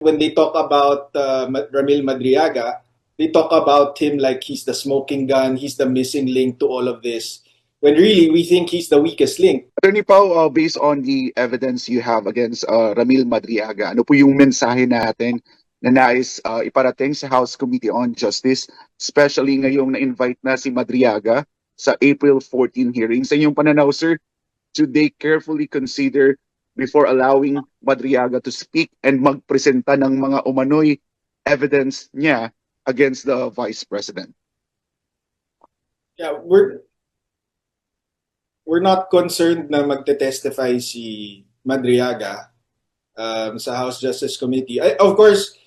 when they talk about Ramil Madriaga, they talk about him like he's the smoking gun, he's the missing link to all of this. When really, we think he's the weakest link. Attorney Pao, based on the evidence you have against Ramil Madriaga, ano po yung mensahe natin na nais iparating sa House Committee on Justice, especially ngayong na-invite na si Madriaga sa April 14 hearing? Sa inyong pananaw, sir, should they carefully consider before allowing Madriaga to speak and magpresenta ng mga umano'y evidence niya against the Vice President? Yeah, we're not concerned na magte-testify si Madriaga sa House Justice Committee. Of course,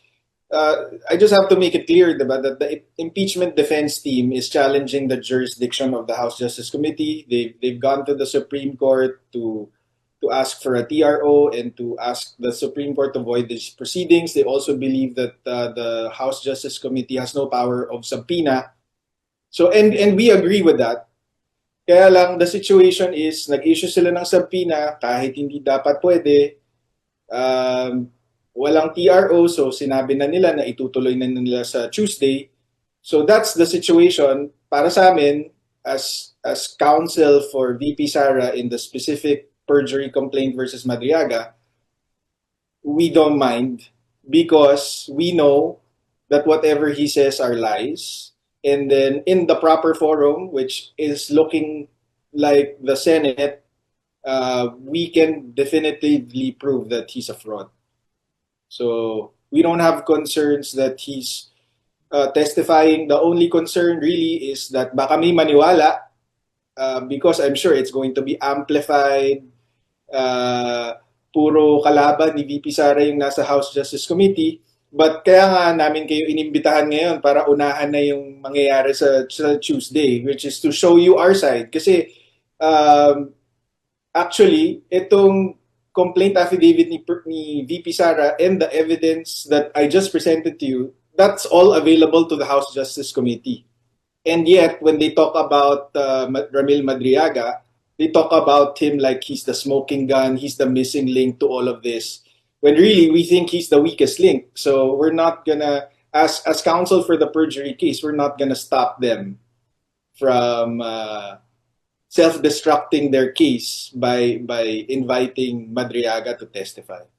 I just have to make it clear, diba, that the impeachment defense team is challenging the jurisdiction of the House Justice Committee. They've gone to the Supreme Court to ask for a TRO and to ask the Supreme Court to void these proceedings. They also believe that the House Justice Committee has no power of subpoena. So and we agree with that. Kaya lang, the situation is, nag-issue sila ng subpoena kahit hindi dapat pwede. Walang TRO, so sinabi na nila na itutuloy na nila sa Tuesday. So that's the situation para sa amin as counsel for VP Sara in the specific perjury complaint versus Madriaga. We don't mind because we know that whatever he says are lies. And then in the proper forum, which is looking like the Senate, we can definitively prove that he's a fraud. So we don't have concerns that he's testifying. The only concern really is that baka may maniwala because I'm sure it's going to be amplified. Puro kalaban ni VP Sara yung nasa House Justice Committee. But kaya nga namin kayo inimbitahan ngayon para unahan na yung mangyayari sa Tuesday, which is to show you our side. Kasi actually, itong complaint affidavit ni VP Sara and the evidence that I just presented to you, that's all available to the House Justice Committee. And yet, when they talk about Ramil Madriaga, they talk about him like he's the smoking gun, he's the missing link to all of this. When really, we think he's the weakest link. So we're not gonna, as counsel for the perjury case, we're not gonna stop them from self-destructing their case by inviting Madriaga to testify.